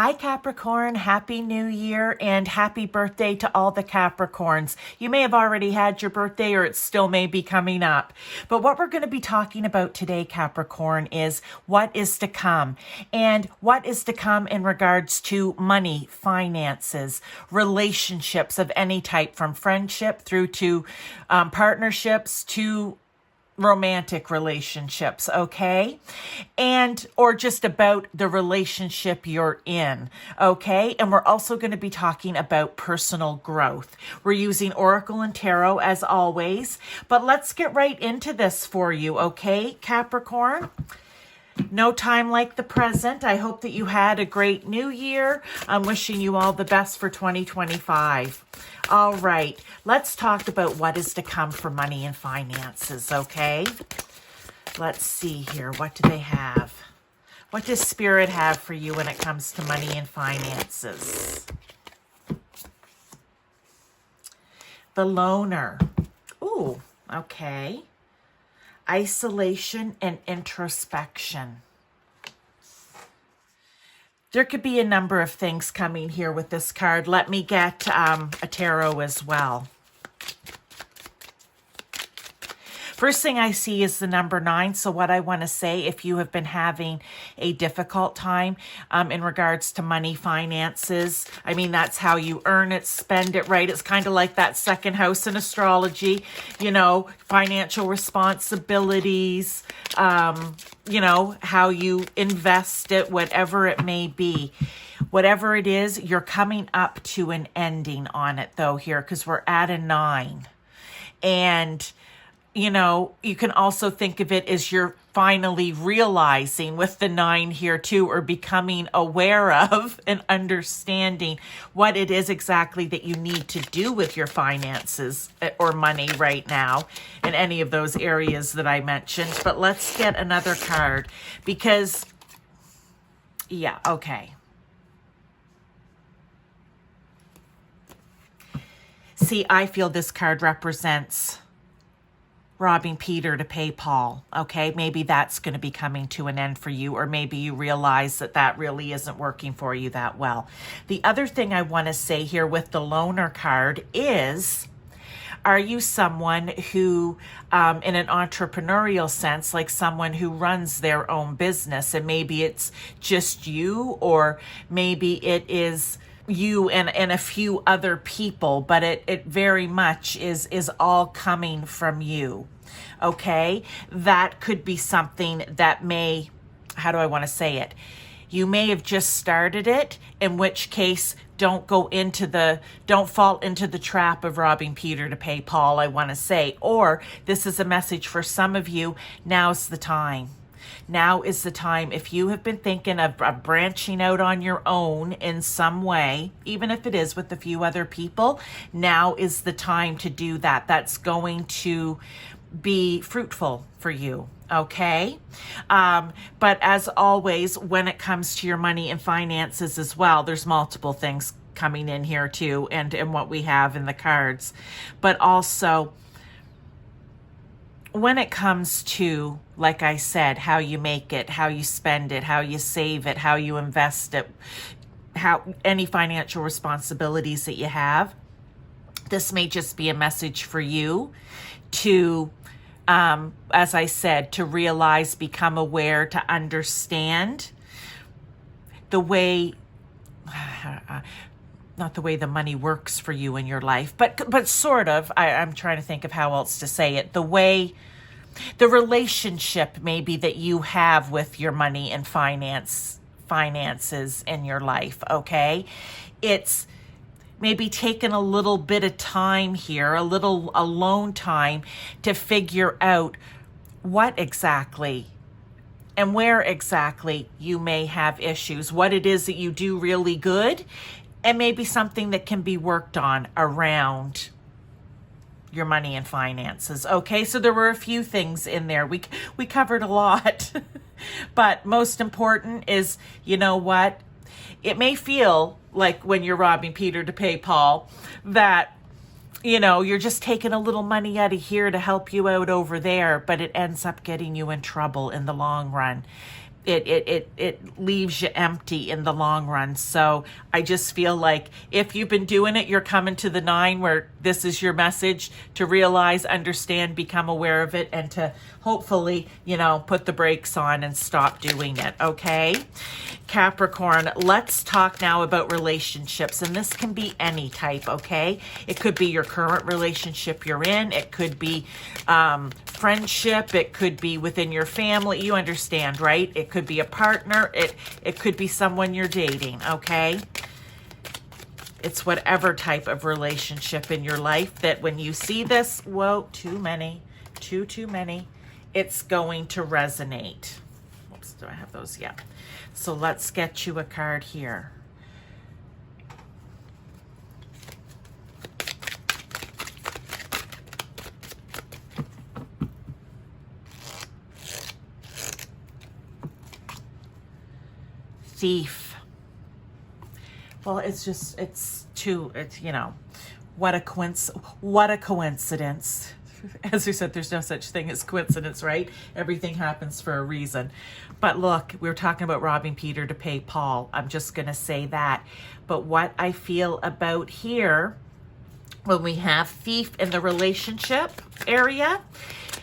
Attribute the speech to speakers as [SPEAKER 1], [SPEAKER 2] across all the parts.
[SPEAKER 1] Hi, Capricorn. Happy New Year and happy birthday to all the Capricorns. You may have already had your birthday or it still may be coming up. But what we're going to be talking about today, Capricorn, is what is to come. And what is to come in regards to money, finances, relationships of any type, from friendship through to partnerships to romantic relationships, okay? And or just about the relationship you're in, okay? And we're also going to be talking about personal growth. We're using Oracle and Tarot as always, but let's get right into this for you, okay, Capricorn? No time like the present. I hope that you had a great new year. I'm wishing you all the best for 2025. All right, let's talk about what is to come for money and finances, okay? Let's see here. What do they have? What does Spirit have for you when it comes to money and finances? The Loner. Ooh, okay. Isolation and introspection. There could be a number of things coming here with this card. Let me get a tarot as well. First thing I see is the number 9. So what I want to say, if you have been having a difficult time in regards to money, finances, I mean, that's how you earn it, spend it, right? It's kind of like that second house in astrology, you know, financial responsibilities, you know, how you invest it, whatever it may be. Whatever it is, you're coming up to an ending on it though here, because we're at a 9. And you know, you can also think of it as you're finally realizing with the 9 here too, or becoming aware of and understanding what it is exactly that you need to do with your finances or money right now in any of those areas that I mentioned. But let's get another card because, yeah, okay. See, I feel this card represents robbing Peter to pay Paul, okay? Maybe that's going to be coming to an end for you, or maybe you realize that that really isn't working for you that well. The other thing I want to say here with the Loner card is, are you someone who, in an entrepreneurial sense, like someone who runs their own business, and maybe it's just you, or maybe it is you and a few other people, but it very much is all coming from you, okay? That could be something that may, how do I want to say it? You may have just started it, in which case don't fall into the trap of robbing Peter to pay Paul, I want to say. Or this is a message for some of you, now's the time. Now is the time. If you have been thinking of branching out on your own in some way, even if it is with a few other people, now is the time to do that. That's going to be fruitful for you, okay? But as always, when it comes to your money and finances as well, there's multiple things coming in here too, and what we have in the cards. But also, when it comes to, like I said, how you make it, how you spend it, how you save it, how you invest it, how any financial responsibilities that you have, this may just be a message for you to, as I said, to realize, become aware, to understand the way, not the way the money works for you in your life, but sort of, I'm trying to think of how else to say it, the way, the relationship maybe that you have with your money and finances in your life, okay? It's maybe taken a little bit of time here, a little alone time to figure out what exactly and where exactly you may have issues, what it is that you do really good, and maybe something that can be worked on around your money and finances. Okay, so there were a few things in there. We covered a lot. But most important is, you know what? It may feel like when you're robbing Peter to pay Paul that, you know, you're just taking a little money out of here to help you out over there, but it ends up getting you in trouble in the long run. it leaves you empty in the long run. So I just feel like if you've been doing it, you're coming to the 9 where this is your message to realize, understand, become aware of it, and to hopefully, put the brakes on and stop doing it. Okay. Capricorn, let's talk now about relationships, and this can be any type. Okay. It could be your current relationship you're in. It could be friendship. It could be within your family. You understand, right? It could be a partner. It could be someone you're dating. Okay. It's whatever type of relationship in your life that when you see this, whoa, too many, too many, it's going to resonate. Oops, do I have those? Yeah. So let's get you a card here. Thief. Well, what a coincidence. As we said, there's no such thing as coincidence, right? Everything happens for a reason. But look, we were talking about robbing Peter to pay Paul. I'm just going to say that. But what I feel about here, when we have thief in the relationship area,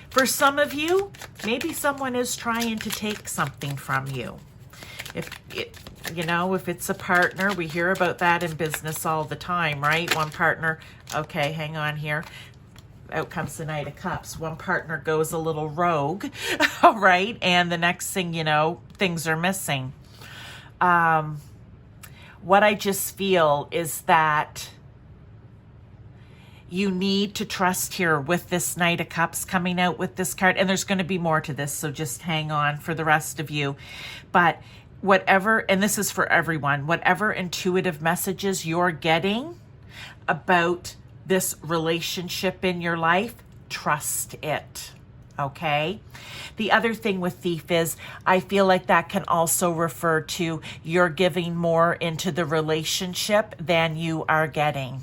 [SPEAKER 1] for some of you, maybe someone is trying to take something from you. If it's a partner, we hear about that in business all the time, right? One partner, okay, hang on here. Out comes the Knight of Cups. One partner goes a little rogue, all right? And the next thing you know, things are missing. What I just feel is that you need to trust here with this Knight of Cups coming out with this card. And there's going to be more to this, so just hang on for the rest of you. But whatever, and this is for everyone, whatever intuitive messages you're getting about this relationship in your life, trust it. Okay. The other thing with thief is I feel like that can also refer to you're giving more into the relationship than you are getting.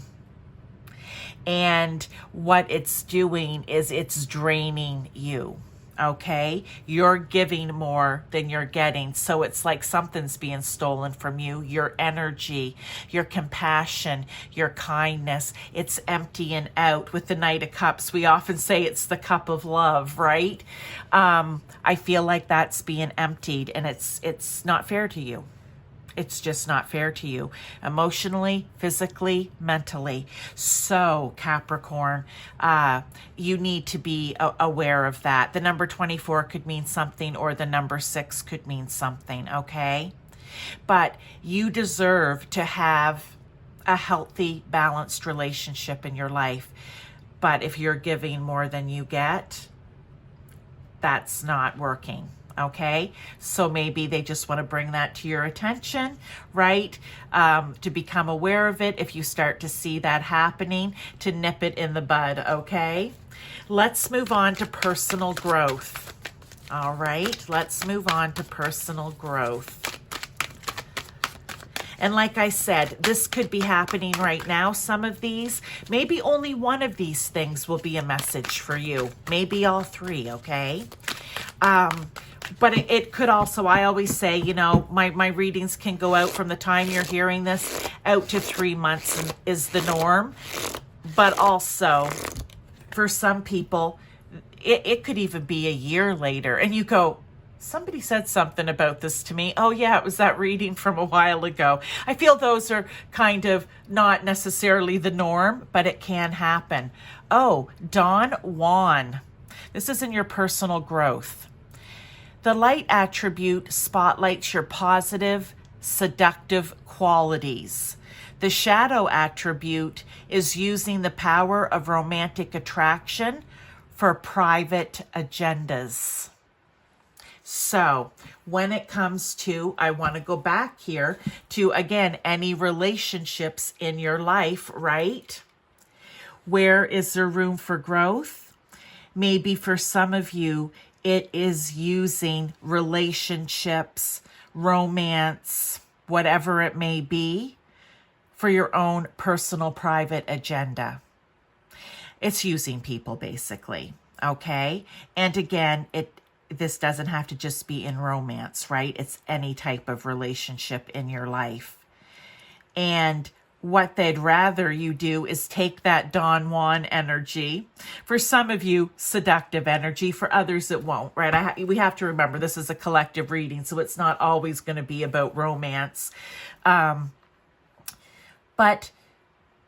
[SPEAKER 1] And what it's doing is it's draining you. Okay, you're giving more than you're getting. So it's like something's being stolen from you. Your energy, your compassion, your kindness, it's emptying out. With the Knight of Cups, we often say it's the cup of love, right? I feel like that's being emptied, and it's not fair to you. It's just not fair to you, emotionally, physically, mentally. So Capricorn, you need to be aware of that. The number 24 could mean something, or the number 6 could mean something, okay? But you deserve to have a healthy, balanced relationship in your life. But if you're giving more than you get, that's not working. Okay, so maybe they just want to bring that to your attention, right? To become aware of it. If you start to see that happening, to nip it in the bud. Okay, let's move on to personal growth. All right, let's move on to personal growth. And like I said, this could be happening right now. Some of these, maybe only one of these things will be a message for you. Maybe all three, okay? But it could also, I always say, my readings can go out from the time you're hearing this out to 3 months is the norm. But also, for some people, it could even be a year later. And you go, somebody said something about this to me. Oh, yeah, it was that reading from a while ago. I feel those are kind of not necessarily the norm, but it can happen. Oh, Don Juan. This is in your personal growth. The light attribute spotlights your positive, seductive qualities. The shadow attribute is using the power of romantic attraction for private agendas. So when it comes to, I want to go back here to, again, any relationships in your life, right? Where is there room for growth? Maybe for some of you, it is using relationships, romance, whatever it may be, for your own personal private agenda. It's using people, basically, okay? And again, this doesn't have to just be in romance, right? It's any type of relationship in your life. And what they'd rather you do is take that Don Juan energy. For some of you, seductive energy. For others, it won't, right? We have to remember this is a collective reading, so it's not always going to be about romance. But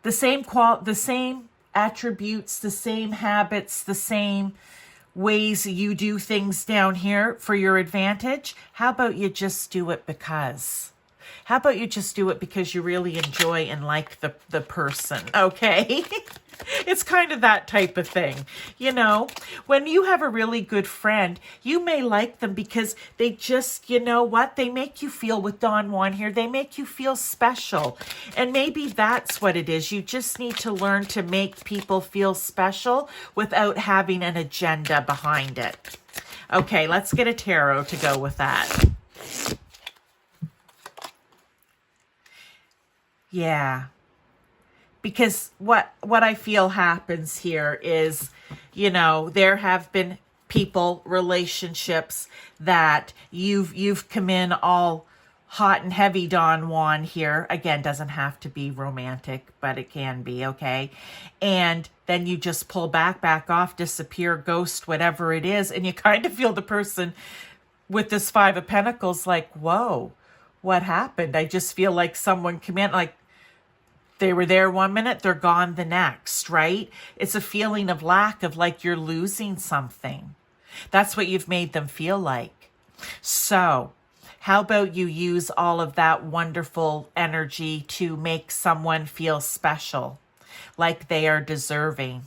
[SPEAKER 1] the same attributes, the same habits, the same ways you do things down here for your advantage. How about you just do it because? How about you just do it because you really enjoy and like the person, okay? It's kind of that type of thing. You know, when you have a really good friend, you may like them because they just, you know what? They make you feel, with Don Juan here, they make you feel special. And maybe that's what it is. You just need to learn to make people feel special without having an agenda behind it. Okay, let's get a tarot to go with that. Yeah. Because what I feel happens here is, you know, there have been people, relationships that you've come in all hot and heavy, Don Juan here. Again, doesn't have to be romantic, but it can be, okay? And then you just pull back off, disappear, ghost, whatever it is, and you kind of feel the person with this Five of Pentacles like, whoa, what happened? I just feel like someone came in, like, they were there 1 minute, they're gone the next, right? It's a feeling of lack, of like you're losing something. That's what you've made them feel like. So how about you use all of that wonderful energy to make someone feel special, like they are deserving?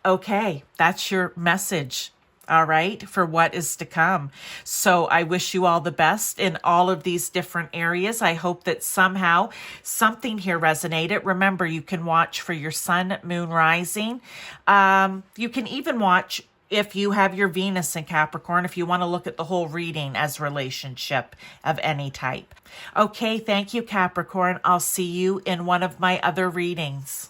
[SPEAKER 1] Okay, that's your message. All right, for what is to come. So I wish you all the best in all of these different areas. I hope that somehow something here resonated. Remember, you can watch for your sun, moon, rising. You can even watch if you have your Venus in Capricorn, if you want to look at the whole reading as relationship of any type. Okay, thank you, Capricorn. I'll see you in one of my other readings.